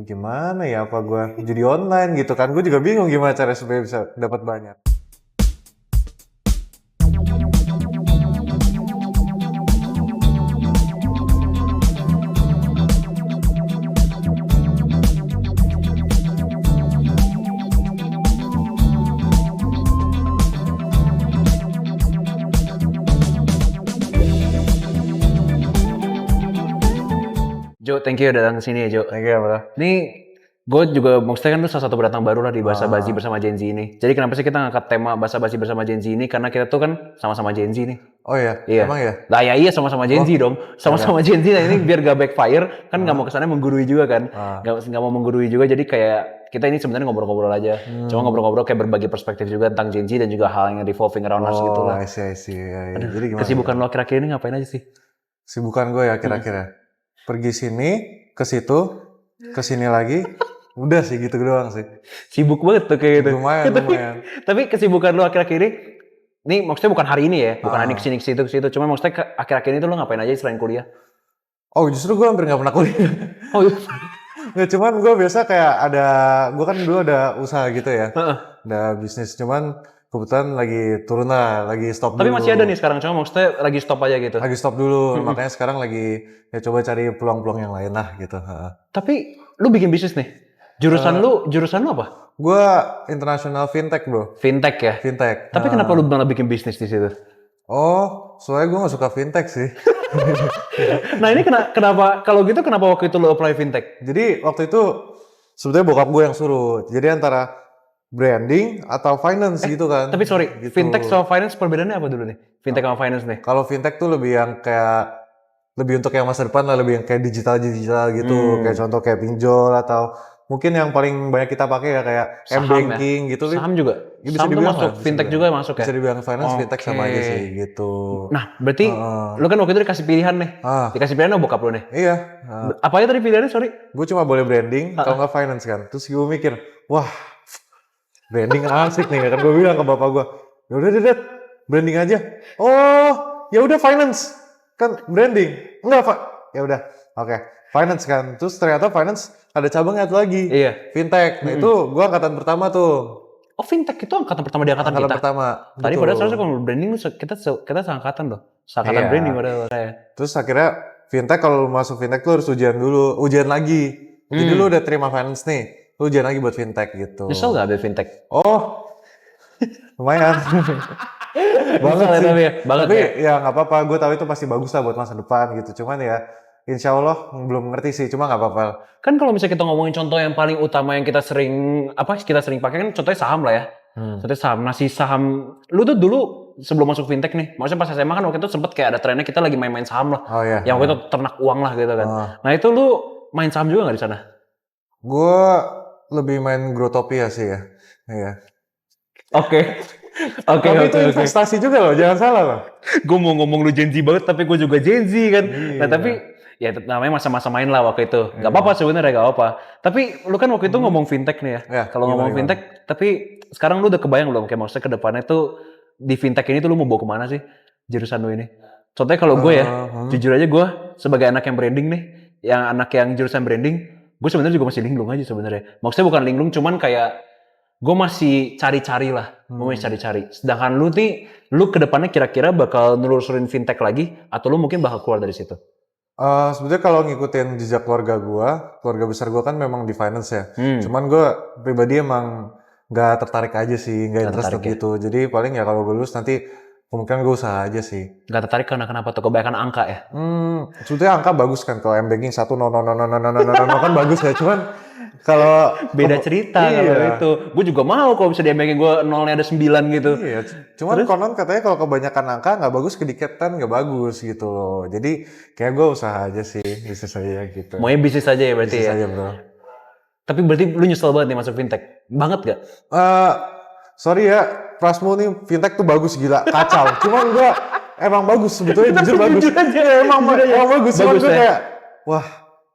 gimana ya, apa gue judi online gitu kan. Gue juga bingung gimana cara supaya bisa dapat banyak. Jo, thank you udah datang ke sini ya, Jo. Thank you, bro. Ini gue juga maksudnya kan lu salah satu pendatang baru lah di Bahasa Basi bersama Gen Z ini. Jadi kenapa sih kita ngangkat tema Bahasa Basi bersama Gen Z ini? Karena kita tuh kan sama-sama Gen Z nih. Oh iya, Iya. emang ya? Lah ya iya sama-sama Gen Z dong. Sama-sama Gen Z. Nah ini biar gak backfire, kan nggak mau kesannya menggurui juga kan. Nggak mau menggurui juga, jadi kayak kita ini sebenarnya ngobrol-ngobrol aja. Cuma ngobrol-ngobrol kayak berbagi perspektif juga tentang Gen Z dan juga hal yang revolving around us gitu Oh, lah. I see. Ya, ya. Jadi gimana? Kesibukan lo akhir-akhir ini ngapain aja sih? Sibukan gue ya kira-kira. Pergi sini, ke situ, ke sini lagi. Udah sih gitu doang sih. Sibuk banget tuh kayak gitu. Lumayan. Tapi kesibukan lo akhir-akhir ini maksudnya bukan hari ini ya, bukan ini kesini ke situ. Cuma maksudnya akhir-akhir ini tuh lo ngapain aja selain kuliah? Oh justru gue hampir nggak pernah kuliah. Oh iya. Nggak, cuman gue biasa kayak gue kan dulu ada usaha gitu ya. Ada bisnis, cuman kebetulan lagi turun lah, lagi stop Tapi dulu. masih ada nih sekarang, cuma maksudnya lagi stop aja gitu. Lagi stop dulu, makanya sekarang lagi ya coba cari peluang-peluang yang lain lah gitu. Tapi lu bikin bisnis nih. Jurusan lu apa? Gue international fintech bro. Fintech ya? Fintech. Tapi kenapa lu malah bikin bisnis di situ? Oh, soalnya gue gak suka fintech sih. Nah ini kenapa, kalau gitu kenapa waktu itu lu apply fintech? Jadi waktu itu sebetulnya bokap gue yang suruh. Jadi antara branding atau finance gitu kan. Tapi sorry, gitu. fintech sama finance perbedaannya apa dulu nih? Fintech sama finance nih? Kalau fintech tuh lebih yang kayak, lebih untuk yang masa depan lah, lebih yang kayak digital gitu. Kayak contoh kayak pinjol atau mungkin yang paling banyak kita pakai ya kayak m-banking gitu. Saham juga? Ya, bisa Saham tuh dibilang masuk, lah, fintech juga masuk ya? Bisa dibilang finance, fintech sama aja sih gitu. Nah berarti lu kan waktu itu dikasih pilihan nih. Dikasih pilihan sama bokap lu nih? Iya. Apa aja tadi pilihannya, sorry? Gue cuma boleh branding, kalau nggak finance kan. Terus gue mikir, wah branding asik nih kan. Gue bilang ke bapak gue, yaudah deh branding aja. Oh ya udah finance kan branding. Enggak pak, ya udah oke. Finance kan. Terus ternyata finance ada cabangnya satu lagi. Iya. Fintech. Nah itu gue angkatan pertama tuh. Oh fintech itu angkatan pertama di angkatan kita? Pertama. Tadi padahal seharusnya kalau branding kita seangkatan loh. Seangkatan branding padahal saya. Terus akhirnya fintech, kalau masuk fintech tuh harus ujian dulu. Ujian lagi. Jadi lu udah terima finance nih. Lu ujian lagi buat fintech gitu. Nyesel gak ambil fintech? Oh. Lumayan. Banget sih. Tapi ya nggak apa-apa. Gue tahu itu pasti bagus lah buat masa depan gitu. Cuman ya insya Allah belum ngerti sih. Cuma nggak apa-apa. Kan kalau misalnya kita ngomongin contoh yang paling utama yang kita sering pakai kan contohnya saham lah ya. Contohnya saham. Nasi saham. Lu tuh dulu sebelum masuk fintech nih. Maksudnya pas SMA kan waktu itu sempet kayak ada trennya kita lagi main-main saham lah. Oh iya. Yang waktu itu ternak uang lah gitu kan. Nah itu lu main saham juga nggak di sana? Gue lebih main Growtopia sih ya. Iya. Oke. Tapi itu investasi juga loh, jangan salah loh. Gue mau ngomong lu Gen Z banget, tapi gue juga Gen Z kan. Nah tapi ya namanya masa-masa main lah waktu itu. Gak apa-apa sebenarnya, gak apa-apa. Tapi lu kan waktu itu ngomong fintech nih ya. Kalau ngomong fintech, tapi sekarang lu udah kebayang belum? Kayak maksudnya ke depannya tuh di fintech ini tuh lu mau bawa kemana sih jurusan lu ini? Contohnya kalau gue ya, jujur aja gue sebagai anak yang branding nih, anak yang jurusan branding, gue sebenarnya juga masih linglung aja sebenarnya. Maksudnya bukan linglung, cuman kayak gue masih cari-cari lah, gue masih cari-cari. Sedangkan lu ke depannya kira-kira bakal nelusurin fintech lagi, atau lu mungkin bakal keluar dari situ? Sebetulnya kalau ngikutin jejak keluarga besar gue kan memang di finance ya. Cuman gue pribadi emang gak tertarik aja sih, gak interest gitu. Jadi paling ya kalau gue lulus nanti kemungkinan gue usaha aja sih. Gak tertarik karena kenapa tuh? Kebanyakan angka ya? Sebetulnya angka bagus kan, kalau m-banking 1 no kan bagus ya. Cuman kalau beda cerita kalau itu. Gue juga mau kalau bisa di m-banking gue nolnya ada 9 gitu. Iya, cuman konon katanya kalau kebanyakan angka nggak bagus, kedikatan nggak bagus gitu loh. Jadi kayak gue usaha aja sih, bisnis aja gitu. Maunya bisnis aja ya berarti bisnis ya? Aja bro. Tapi berarti lu nyesel banget nih masuk fintech? Banget gak? Sorry ya, Prasmo nih fintech tuh bagus gila, kacau. Cuman gue emang bagus, sebetulnya jujur bagus. Emang bagus. Cuman gue kayak, wah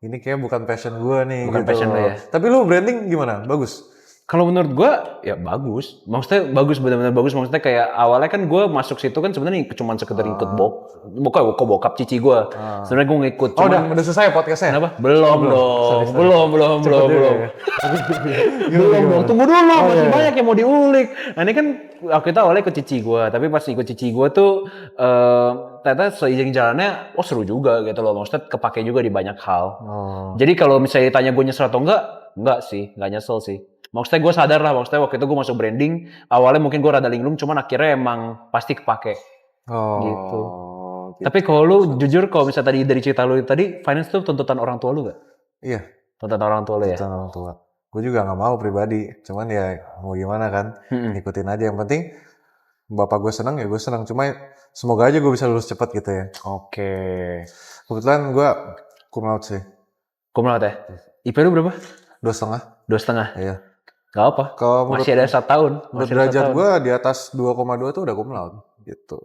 ini kayak bukan passion gue nih. Bukan gitu passion lo ya? Tapi lu branding gimana? Bagus? Kalau menurut gue ya bagus, maksudnya bagus, benar-benar bagus. Maksudnya kayak awalnya kan gue masuk situ kan sebenarnya cuma sekedar ikut bokap cici gue. Sebenarnya gue ngikut. Oh udah selesai podcastnya? Kenapa? Belum dong, belum. Belum dong, tunggu dulu, masih banyak yang mau diulik. Nah ini kan waktu itu awalnya ikut cici gue, tapi pas ikut cici gue tuh ternyata seiring jalannya, seru juga gitu loh. Maksudnya kepake juga di banyak hal. Jadi kalau misalnya ditanya gue nyesel atau enggak sih, enggak nyesel sih. Maksudnya gue sadar lah, maksudnya waktu itu gue masuk branding, awalnya mungkin gue rada linglung, cuman akhirnya emang pasti kepake. Gitu. Tapi kalau lu jujur, kalau misalnya tadi dari cerita lu tadi, finance tuh tuntutan orang tua lu gak? Iya. Tuntutan orang tua lu ya? Tuntutan orang tua. Gue juga gak mau pribadi, cuman ya mau gimana kan, ikutin aja. Yang penting bapak gue senang ya gue senang, cuma semoga aja gue bisa lulus cepat gitu ya. Oke. Kebetulan gue cum laude sih. Cum laude ya? IP lu berapa? 2,5. 2,5? Iya. Gak apa, masih ada 1 tahun. Menurut derajat gue di atas 2,2 tuh udah cum laude gitu.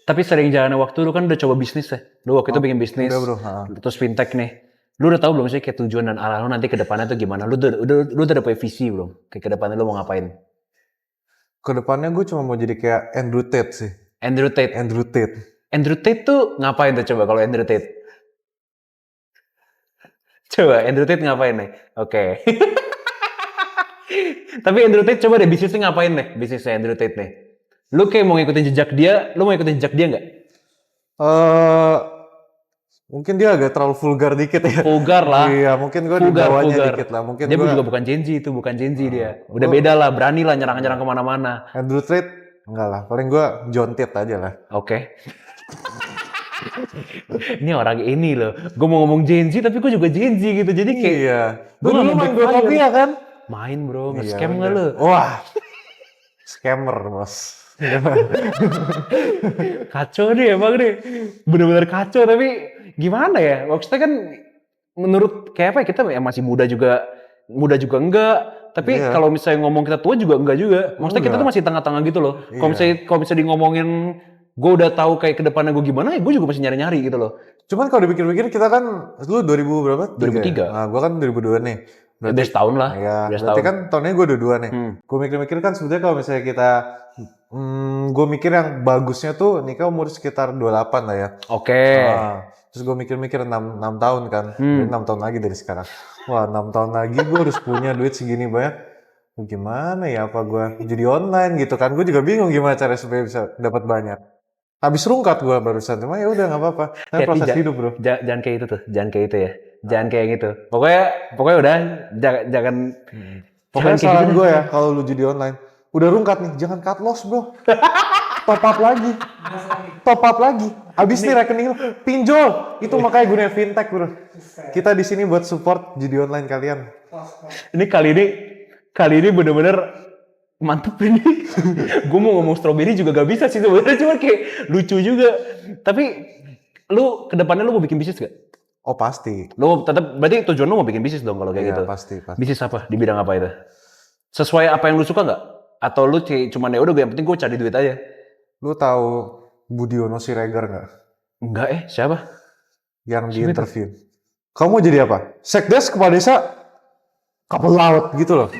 Tapi sering jalannya waktu lu kan udah coba bisnis ya? Lu waktu itu bikin bisnis, udah bro. Terus fintech nih. Lu udah tahu belum sih kayak tujuan dan arah lu nanti ke depannya tuh gimana? Lu udah punya visi belum? Kayak ke depannya lu mau ngapain? Kedepannya gue cuma mau jadi kayak Andrew Tate sih. Andrew Tate tuh ngapain tuh coba kalau Andrew Tate? Coba Andrew Tate ngapain nih? Oke. Tapi Andrew Tate coba deh bisnisnya ngapain nih? Bisnisnya Andrew Tate nih. Lu kayak mau ngikutin jejak dia, lu mau ngikutin jejak dia nggak? Mungkin dia agak terlalu vulgar dikit ya. Vulgar lah. Iya, mungkin gue dibawanya dikit lah. Mungkin dia juga bukan Gen Z itu, bukan Gen Z dia. Udah beda lah, berani lah nyerang-nyerang kemana-mana. Andrew Tate, enggak lah. Paling gue John Tate aja lah. Oke. Ini orang ini loh. Gue mau ngomong Gen Z, tapi gue juga Gen Z gitu. Jadi kayak... Iya. Gue dulu main Growtopia kan? Main bro, nge-scam nggak lu? Wah, scammer bos. Kacau nih emang nih. Bener-bener kacau, tapi gimana ya? Maksudnya kan menurut kayak apa ya, kita masih muda juga enggak. Tapi kalau misalnya ngomong kita tua juga enggak juga. Maksudnya kita tuh masih tengah-tengah gitu loh. Kalau misalnya di ngomongin gue udah tahu kayak ke depannya gue gimana, ya gue juga masih nyari-nyari gitu loh. Cuman kalau dipikir-pikir kita kan, lu 2000 berapa? 2003. Nah, gue kan 2002 nih. Berarti udah setahun lah. Iya, berarti kan tahunnya gue 22 nih. Gue mikir-mikir kan sebetulnya kalau misalnya kita, gue mikir yang bagusnya tuh nikah umur sekitar 28 lah ya. Oke. Terus gue mikir-mikir 6 tahun kan. Jadi 6 tahun lagi dari sekarang. Wah, 6 tahun lagi gue harus punya duit segini banyak. Gimana ya, apa gue jadi online gitu kan. Gue juga bingung gimana cara supaya bisa dapat banyak. Habis rungkat gue barusan, cuma ya udah nggak apa-apa. Kan proses hidup bro. Jangan kayak itu tuh, jangan kayak itu ya. Jangan kayak gitu. Pokoknya udah jangan. Pokoknya saran gue ya, kalau lu jadi online, udah rungkat nih, jangan cut loss bro. Top up lagi. Abis nih rekening lu, pinjol. Itu makanya gunain fintech bro. Kita di sini buat support jadi online kalian. Ini kali ini bener-bener mantep ini. Gue mau ngomong strawberry juga gak bisa sih sebenarnya, cuma kayak lucu juga. Tapi lu kedepannya lu mau bikin bisnis gak? Oh pasti. Lu tetap berarti tujuan lu mau bikin bisnis dong kalau kayak gitu. Pasti. Bisnis apa? Di bidang apa itu? Sesuai apa yang lu suka nggak? Atau lu cuma ya udah yang penting gue cari duit aja? Lu tahu Budiono Siregar nggak? Enggak siapa? Yang di interview. Kamu mau jadi apa? Sekdes kepala desa kapal laut gitu loh.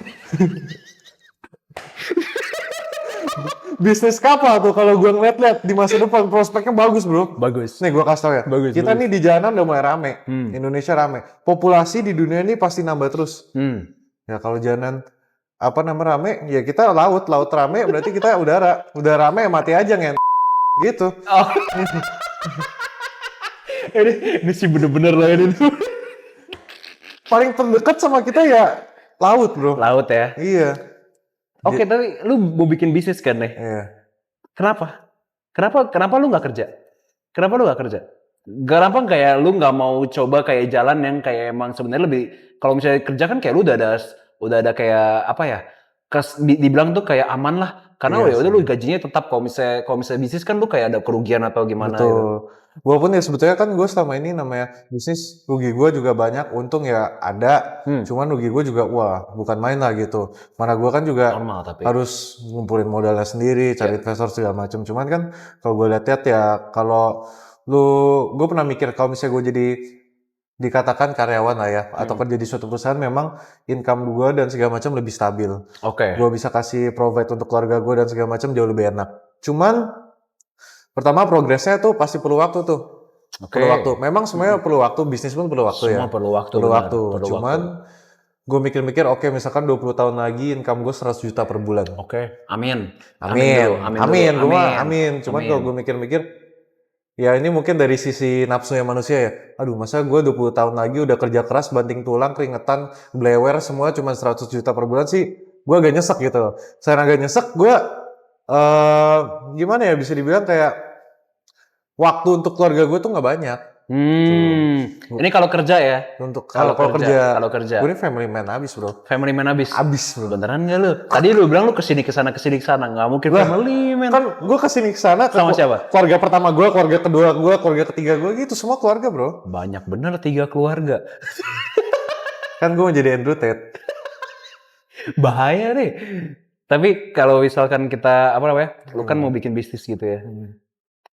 Bisnis kapal tuh kalau gue ngeliat-liat di masa depan prospeknya bagus bro. Bagus. Nih gue kasih tau ya. Kita nih di jalanan udah mulai rame. Indonesia rame. Populasi di dunia ini pasti nambah terus. Ya kalau jalanan rame, ya kita laut rame berarti kita udara. Udah rame mati aja ngen. Gitu. Oh. ini sih bener-bener lah ini. Paling terdekat sama kita ya laut bro. Laut ya? Iya. Oke, tapi lu mau bikin bisnis kan nih? Iya. Kenapa lu nggak kerja? Kenapa lu nggak kerja? Kenapa kayak lu nggak mau coba kayak jalan yang kayak emang sebenarnya lebih, kalau misalnya kerja kan kayak lu udah ada kayak apa ya? Dibilang tuh kayak aman lah. Karena ya udah lu gajinya tetap, kalau misalnya bisnis kan lu kayak ada kerugian atau gimana. Betul. Gitu. Walaupun ya sebetulnya kan gue selama ini namanya bisnis, rugi gue juga banyak, untung ya ada, cuman rugi gue juga bukan main lah gitu. Mana gue kan juga normal, tapi harus ngumpulin modalnya sendiri, cari investor segala macam. Cuman kan kalau gue lihat ya kalau gue pernah mikir kalau misalnya gue dikatakan karyawan lah ya, atau kerja di suatu perusahaan memang income gue dan segala macam lebih stabil. Oke. Gue bisa kasih provide untuk keluarga gue dan segala macam jauh lebih enak. Cuman pertama progresnya tuh pasti perlu waktu tuh. Perlu waktu. Memang semuanya perlu waktu, bisnis pun perlu waktu ya. Semua perlu waktu. Perlu benar. waktu. Perlu Cuman gue mikir-mikir, oke misalkan 20 tahun lagi income gue 100 juta per bulan. Oke. Amin. Amin. Gue mah amin. Cuman kalau gue mikir-mikir, ya ini mungkin dari sisi nafsunya manusia ya. Aduh, masa gue 20 tahun lagi udah kerja keras, banting tulang, keringetan, blewer, semua cuma 100 juta per bulan sih. Gue agak nyesek gitu. Saya agak nyesek, gue gimana ya bisa dibilang kayak waktu untuk keluarga gue tuh nggak banyak. Ini kalau kerja ya? Untuk kalau kerja. Gue ini family man abis bro. Family man abis bro. Beneran nggak lu? Tadi lu bilang lu kesini kesana. Nggak mungkin family man. Kan gue kesini kesana sama siapa? Keluarga pertama gue, keluarga kedua gue, keluarga ketiga gue gitu. Semua keluarga bro. Banyak bener 3 keluarga. Kan gue mau jadi Andrew Tate. Bahaya nih. Tapi kalau misalkan kita, lu kan mau bikin bisnis gitu ya.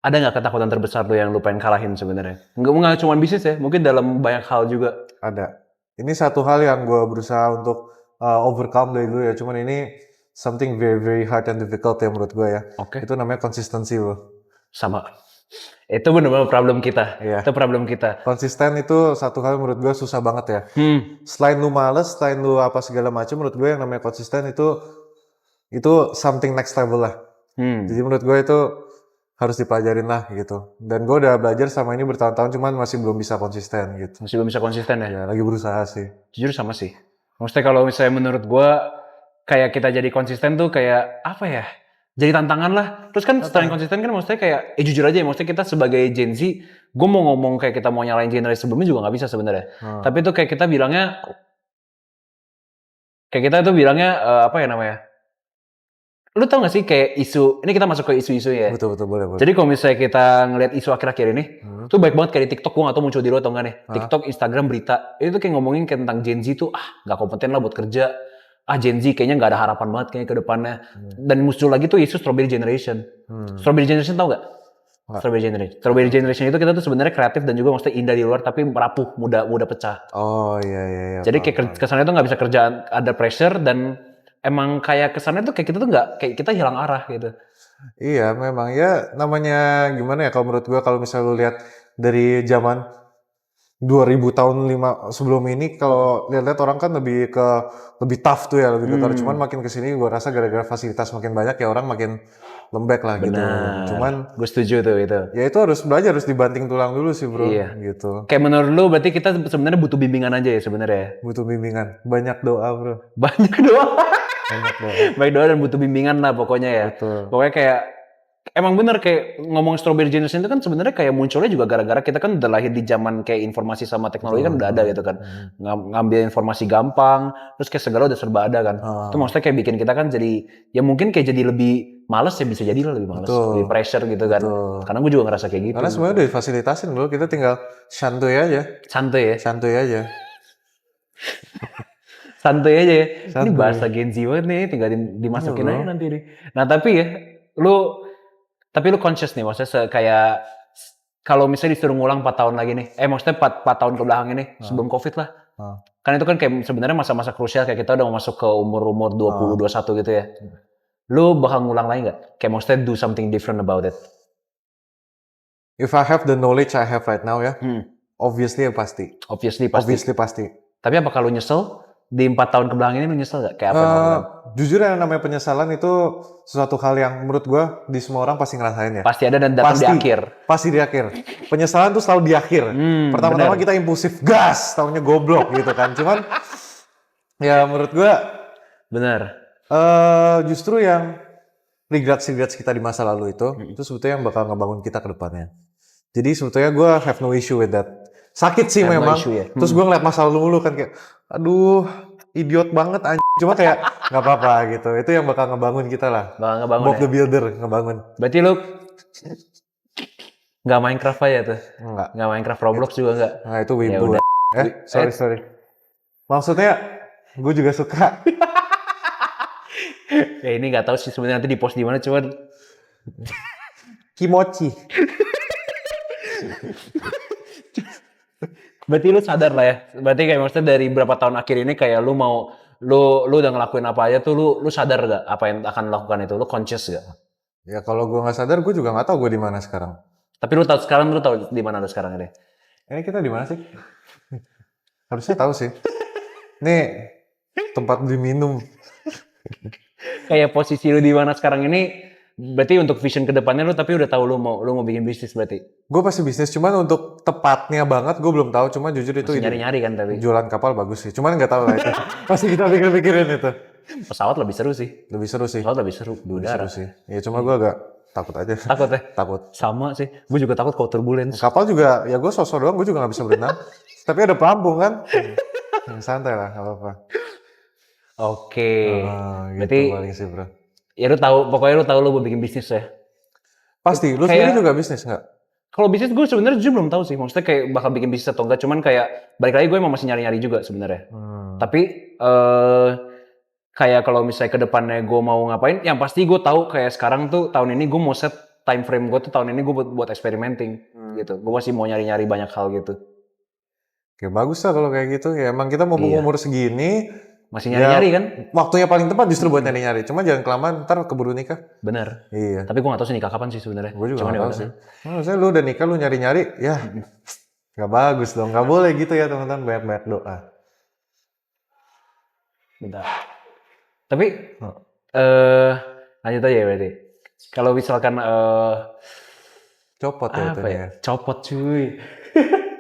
Ada nggak ketakutan terbesar lu yang lu pengen kalahin sebenarnya? Nggak cuma bisnis ya, mungkin dalam banyak hal juga. Ada. Ini satu hal yang gue berusaha untuk overcome dari dulu ya. Cuman ini something very very hard and difficult ya menurut gue ya. Itu namanya konsistensi bro. Sama. Itu benar-benar problem kita. Iya. Itu problem kita. Konsisten itu satu hal menurut gue susah banget ya. Selain lu males, selain lu apa segala macam, menurut gue yang namanya konsisten itu something next level lah. Jadi menurut gue itu harus dipelajarin lah gitu. Dan gue udah belajar sama ini bertahun-tahun, cuman masih belum bisa konsisten gitu. Masih belum bisa konsisten ya? Ya, lagi berusaha sih. Jujur sama sih. Maksudnya kalau misalnya menurut gue, kayak kita jadi konsisten tuh kayak, apa ya? Jadi tantangan lah. Terus kan setelah konsisten kan maksudnya kayak, jujur aja ya, maksudnya kita sebagai Gen Z, gue mau ngomong kayak kita mau nyalain generasi sebelumnya juga gak bisa sebenarnya. Tapi itu kayak kita bilangnya, apa ya namanya? Lu tau gak sih kayak isu, ini kita masuk ke isu-isu ya? Betul, boleh. Jadi kalau misalnya kita ngeliat isu akhir-akhir ini, tuh baik banget kayak di TikTok, gue gak tau muncul di lu atau enggak nih. TikTok, Instagram, berita. Itu tuh kayak ngomongin kayak tentang Gen Z tuh, gak kompeten lah buat kerja. Gen Z kayaknya gak ada harapan banget kayaknya ke depannya. Dan muncul lagi tuh isu Strawberry Generation. Strawberry Generation tau gak? Strawberry Generation itu kita tuh sebenarnya kreatif dan juga maksudnya indah di luar, tapi merapuh, mudah pecah. Oh iya. Jadi kayak kesannya tuh gak bisa kerjaan, ada pressure dan emang kayak kesannya tuh kayak kita tuh nggak, kayak kita hilang arah gitu. Iya memang ya, namanya gimana ya kalau menurut gua, kalau misalnya lu lihat dari zaman 2000 tahun sebelum ini, kalau lihat orang kan lebih tough tuh ya, lebih ketar. Cuman makin kesini gua rasa gara-gara fasilitas makin banyak ya orang makin lembek lah. Benar. Gitu. Cuman gue setuju tuh itu. Ya itu harus belajar, harus dibanting tulang dulu sih bro. Iya. Gitu. Kayak menurut lu berarti kita sebenarnya butuh bimbingan aja ya sebenarnya. Butuh bimbingan, banyak doa bro. Banyak doa. Banyak doa. Baik doa dan butuh bimbingan lah pokoknya ya. Betul. Pokoknya kayak emang bener kayak ngomong Strawberry Generation itu kan sebenarnya kayak munculnya juga gara-gara kita kan udah lahir di zaman kayak informasi sama teknologi kan udah ada gitu kan. Ngambil informasi gampang, terus kayak segala udah serba ada kan. Itu maksudnya kayak bikin kita kan jadi, ya mungkin kayak jadi lebih males ya, bisa jadi lebih males, lebih pressure gitu kan. Karena gue juga ngerasa kayak gitu. Karena semuanya udah difasilitasin bro, kita tinggal santuy aja. Santuy ya? Santuy aja. Santuy aja ya. Ini bahasa Gen Z banget nih, tinggal dimasukin aja nanti nih. Nah tapi ya, lu conscious nih, maksudnya kayak kalau misalnya disuruh ngulang 4 tahun lagi nih, maksudnya 4 tahun ke belakang ini, sebelum COVID lah. Kan itu kan kayak sebenarnya masa-masa krusial, kayak kita udah mau masuk ke umur 20, 21 gitu ya. Lu bakal ngulang lagi nggak? Kayak maksudnya do something different about it. If I have the knowledge I have right now ya, obviously pasti. Obviously pasti. Tapi apakah lu nyesel? Di 4 tahun ke belakang ini lu nyesel gak? Kayak apa yang jujur yang namanya penyesalan itu sesuatu hal yang menurut gue di semua orang pasti ngerasain ya. Pasti ada dan datang di akhir. Pasti di akhir. Penyesalan tuh selalu di akhir. Pertama-tama kita impulsif, gas, taunya goblok gitu kan. Cuman ya menurut gue benar. Justru yang regrets kita di masa lalu itu sebetulnya yang bakal ngebangun kita ke depannya. Jadi sebetulnya gue have no issue with that. Sakit sih memang. Terus gue ngeliat masa lalu kan kayak, aduh, idiot banget anjing. Cuma kayak nggak apa-apa gitu. Itu yang bakal ngebangun kita lah. Bob the Builder ngebangun. Berarti lu nggak Minecraft aja tuh? Nggak Minecraft, Roblox juga nggak? Nah itu wibu. Sorry. Maksudnya gue juga suka. Ini nggak tahu sih sebenarnya nanti di post di mana, cuman Kimochi. Berarti lu sadar lah ya. Berarti kayak maksudnya dari berapa tahun akhir ini kayak lu udah ngelakuin apa aja tuh lu sadar gak apa yang akan lakukan itu? Lu conscious gak? Ya kalau gue nggak sadar, gue juga nggak tahu gue di mana sekarang. Tapi lu tahu di mana lu sekarang ini? Ini kita di mana sih? Harusnya tahu sih. Nih tempat beli minum. Kayak posisi lu di mana sekarang ini berarti untuk vision kedepannya lu tapi udah tahu lu mau bikin bisnis berarti. Gue pasti bisnis, cuman untuk tepatnya banget gue belum tahu. Cuma jujur itu Masih ide. nyari-nyari kan tapi. Jualan kapal bagus sih, cuman nggak tahu lah itu. Pasti kita pikir-pikirin itu. Pesawat lebih seru sih. Lebih seru sih. Pesawat lebih seru di Lebih udara. seru sih. Ya cuma gue agak takut aja. Takut ya? Takut. Sama sih. Gue juga takut kalau turbulence. Kapal juga, ya gue sosok doang, gue juga nggak bisa berenang. Tapi ada pelampung kan. Santai lah, nggak apa-apa. Oke. Gitu Berarti paling sih bro. ya pokoknya lu tahu lu mau bikin bisnis ya. Pasti, lu Kayak- sendiri juga bisnis nggak? Kalau bisnis gue sebenarnya jujur belum tahu sih. Maksudnya kayak bakal bikin bisnis atau enggak. Cuman kayak balik lagi gue emang masih nyari-nyari juga sebenarnya. Tapi kayak kalau misalnya ke depannya gue mau ngapain, yang pasti gue tahu kayak sekarang tuh tahun ini gue mau set time frame gue tuh tahun ini gue buat experimenting gitu. Gue masih mau nyari-nyari banyak hal gitu. Oke, bagus lah kalau kayak gitu. Ya emang kita mau Iya. umur segini, Masih nyari-nyari kan? waktunya paling tepat justru buat nyari-nyari. Cuma jangan kelamaan, ntar keburu nikah. Bener. Iya. Tapi gue gak tahu sih nikah kapan sih sebenarnya. Gue juga Cuman nggak ya tahu udah. sih. Maksudnya lu udah nikah, lu nyari-nyari, ya nggak bagus dong. Nggak boleh gitu ya teman-teman, banyak-banyak doa. Bentar. Tapi lanjut aja ya berarti. Kalau misalkan Copot ya itu apa ya? Copot cuy.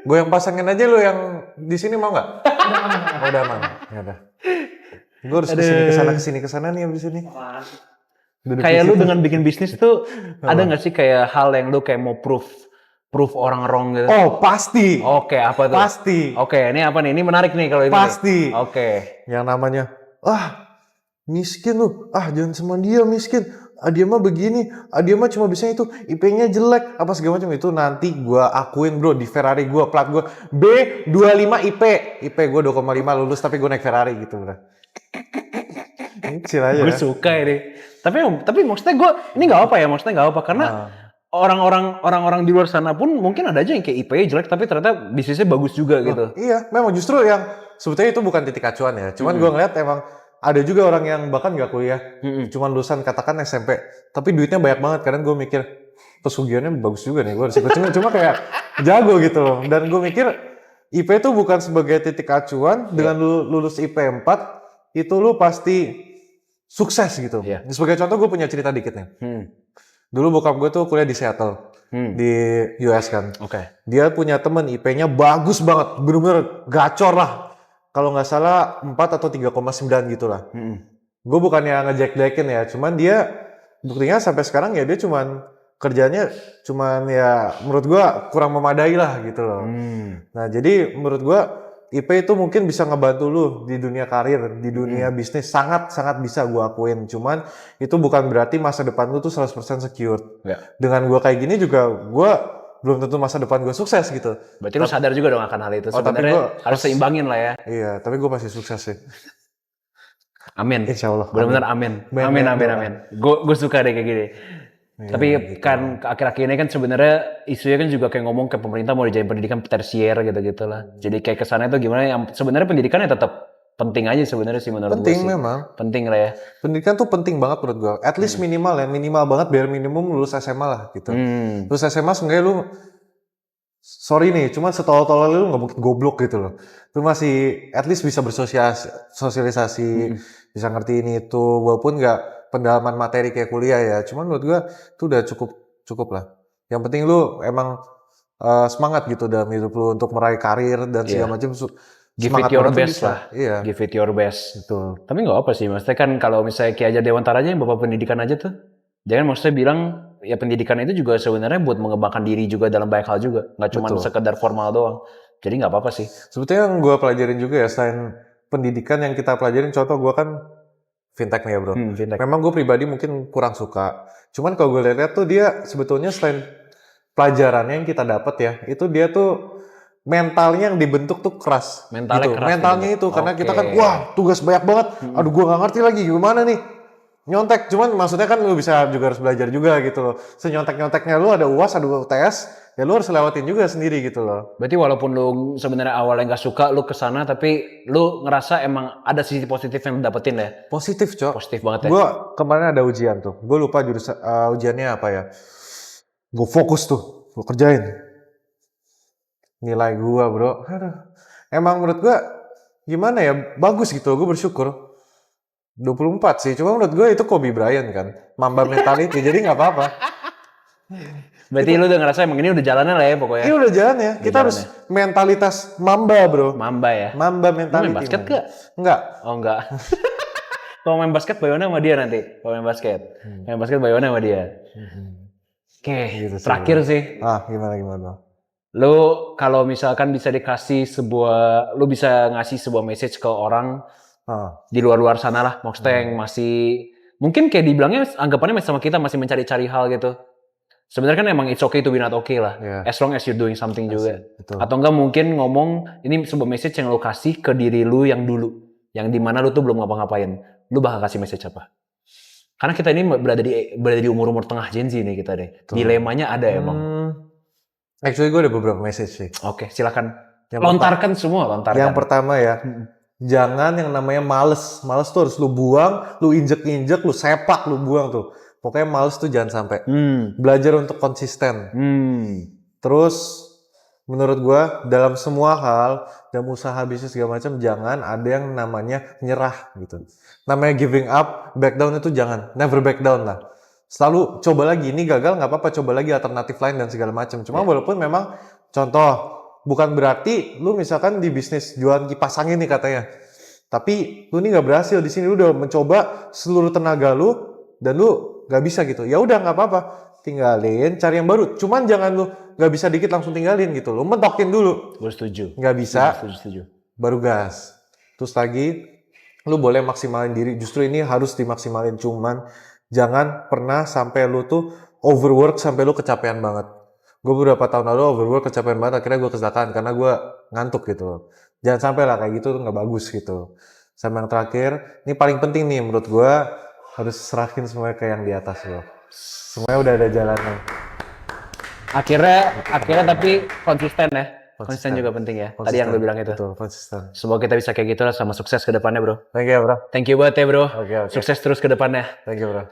Gue yang pasangin aja, lu yang di sini mau nggak? Oh, udah aman. Ya udah. Gue harus kesini kesana nih abis ini. Duduk Kayak di lu situ. dengan bikin bisnis tuh ada nggak sih kayak hal yang lu kayak mau proof orang wrong gitu? Oh pasti. Oke, apa tuh? Pasti. Oke, ini apa nih? Ini menarik nih kalau ini. Pasti. Oke. Yang namanya, miskin lu, jangan sama dia miskin. Dia mah begini, dia mah cuma bisa itu, IP-nya jelek, apa segala macam itu nanti gua akuin bro, di Ferrari gua, plat gua B25 IP gua 2,5 lulus tapi gua naik Ferrari gitu bro. Kecil aja. Gue suka ini. Tapi maksudnya gue ini nggak apa ya, maksudnya nggak apa karena orang-orang di luar sana pun mungkin ada aja yang kayak IP-nya jelek tapi ternyata bisnisnya bagus juga gitu. Iya, memang justru yang sebetulnya itu bukan titik acuan ya. Cuman gua ngeliat emang ada juga orang yang bahkan nggak kuliah, cuman lulusan katakan SMP, tapi duitnya banyak banget. Kadang gue mikir pesugihannya bagus juga nih, gue harus ikut. Cuma kayak jago gitu loh. Dan gue mikir IP itu bukan sebagai titik acuan. Dengan lu lulus IP 4 itu lu pasti sukses gitu. Sebagai contoh gue punya cerita dikit nih. Dulu bokap gue tuh kuliah di Seattle, di US kan. Dia punya temen IP-nya bagus banget, bener-bener gacor lah. Kalau nggak salah 4 atau 3,9 gitu lah. Gue bukannya ngejek-jekin ya, cuman dia buktinya sampai sekarang ya dia cuman kerjanya cuman ya menurut gue kurang memadai lah gitu loh. Nah jadi menurut gue IP itu mungkin bisa ngebantu lu di dunia karir, di dunia bisnis, sangat-sangat bisa gue akuin. Cuman itu bukan berarti masa depan lu tuh 100% secure. Dengan gue kayak gini juga gue belum tentu masa depan gue sukses gitu. Berarti lu sadar juga dong akan hal itu. Sebenarnya harus seimbangin lah ya. Iya, tapi gue masih sukses sih. Amin. Insya Allah. Benar-benar amin. Amin. Gue suka deh kayak gini. Tapi kan akhir-akhir ini kan sebenarnya isunya kan juga kayak ngomong ke pemerintah mau dijadiin pendidikan tersier gitu-gitu lah. Jadi kayak kesannya tuh gimana yang sebenarnya pendidikannya tetap penting aja sebenarnya sih menurut gue sih. Penting memang. Penting lah ya. Pendidikan tuh penting banget menurut gue. At least minimal ya, minimal banget biar minimum lulus SMA lah gitu. Lulus SMA seenggaknya lu, sorry nih, cuma setolol-tolol lu nggak mungkin goblok gitu loh. Lu masih at least bisa bersosialisasi, bisa ngerti ini itu, walaupun nggak pendalaman materi kayak kuliah ya. Cuman menurut gue itu udah cukup lah. Yang penting lu emang semangat gitu dalam hidup lu untuk meraih karir dan segala macam. Give it your best lah. Iya. Give it your best. Betul. Tapi nggak apa sih, maksudnya kan kalau misalnya Ki Hajar Dewantara aja yang bapak pendidikan aja tuh, jangan maksudnya bilang ya pendidikan itu juga sebenarnya buat mengembangkan diri juga dalam banyak hal juga, nggak cuma sekedar formal doang. Jadi nggak apa-apa sih. Sebetulnya yang gue pelajarin juga ya selain pendidikan yang kita pelajarin, contoh gue kan fintech nih ya bro. Fintech. Memang gue pribadi mungkin kurang suka. Cuman kalau gue lihat tuh dia sebetulnya selain pelajarannya yang kita dapat ya, itu dia tuh mentalnya yang dibentuk tuh keras. Mentalnya gitu. keras. Mentalnya itu karena kita kan wah tugas banyak banget. Aduh gue nggak ngerti lagi gimana nih. Nyontek, cuman maksudnya kan lu bisa juga harus belajar juga gitu loh. Senyontek-nyonteknya lu ada UAS, ada UTS, ya lu harus lewatin juga sendiri gitu loh. Berarti walaupun lu sebenarnya awalnya nggak suka, lu kesana tapi lu ngerasa emang ada sisi positif yang lu dapetin ya? Positif, Cok. Positif banget ya? Gue kemarin ada ujian tuh. Gue lupa jurusan ujiannya apa ya. Gue fokus tuh, gue kerjain. Nilai gue, bro. Aduh. Emang menurut gue gimana ya, bagus gitu. Gue bersyukur. 24 sih, cuma menurut gue itu Kobe Bryant kan. Mamba mentality, jadi nggak apa-apa. Berarti lu udah ngerasa emang ini udah jalannya lah ya pokoknya? Ini udah jalan ya. Kita harus mentalitas Mamba, bro. Mamba ya? Mamba mentality. Lu main basket gak? Enggak. Oh enggak. Kalau main basket Bayona sama dia nanti. Kalau main basket. Main basket Bayona sama dia. Oke, Gitu sih, terakhir bro. sih. Gimana? Lu kalau misalkan bisa dikasih sebuah, lu bisa ngasih sebuah message ke orang di luar-luar sana lah, maksudnya yang masih, mungkin kayak dibilangnya anggapannya sama kita masih mencari-cari hal gitu. Sebenarnya kan emang it's okay to be not okay lah, as long as you're doing something juga. Betul. Atau enggak mungkin ngomong, ini sebuah message yang lu kasih ke diri lu yang dulu, yang dimana lu tuh belum ngapa-ngapain, lu bakal kasih message apa? Karena kita ini berada di umur-umur tengah Gen Z nih kita deh. Dilemanya ada emang. Actually gue ada beberapa message sih. Oke, silakan. Lontarkan semua, lontarkan. Yang pertama ya, jangan yang namanya males. Males tuh harus lu buang, lu injek-injek, lu sepak, lu buang tuh. Pokoknya males tuh jangan sampai. Belajar untuk konsisten. Terus menurut gua dalam semua hal, dalam usaha bisnis segala macam, jangan ada yang namanya nyerah gitu. Namanya giving up, back down itu jangan. Never back down lah. Selalu coba lagi, ini gagal nggak apa-apa, coba lagi alternatif lain dan segala macam. Cuma walaupun memang contoh, bukan berarti lu misalkan di bisnis jualan kipas angin nih katanya. Tapi lu ini nggak berhasil di sini, lu udah mencoba seluruh tenaga lu dan lu nggak bisa gitu. Ya udah nggak apa-apa, tinggalin, cari yang baru. Cuman jangan lu nggak bisa dikit langsung tinggalin gitu. Lu mentokin dulu. Gue setuju. Nggak bisa, setuju. baru gas. Terus lagi, lu boleh maksimalin diri. Justru ini harus dimaksimalin, cuman jangan pernah sampai lu tuh overwork sampai lu kecapean banget. Gue beberapa tahun lalu overwork kecapean banget, akhirnya gue kecelakaan karena gue ngantuk gitu. Jangan sampai lah kayak gitu tuh nggak bagus gitu. Sama yang terakhir, ini paling penting nih menurut gue, harus serahin semuanya ke yang di atas lo. Semuanya udah ada jalannya. Akhirnya tapi konsisten ya. Konsisten juga penting ya. Tadi yang lu bilang itu. Betul, konsisten. Semoga kita bisa kayak gitu lah sama sukses ke depannya, bro. Thank you, bro. Thank you banget ya, bro. Oke. Sukses terus ke depannya. Thank you, bro.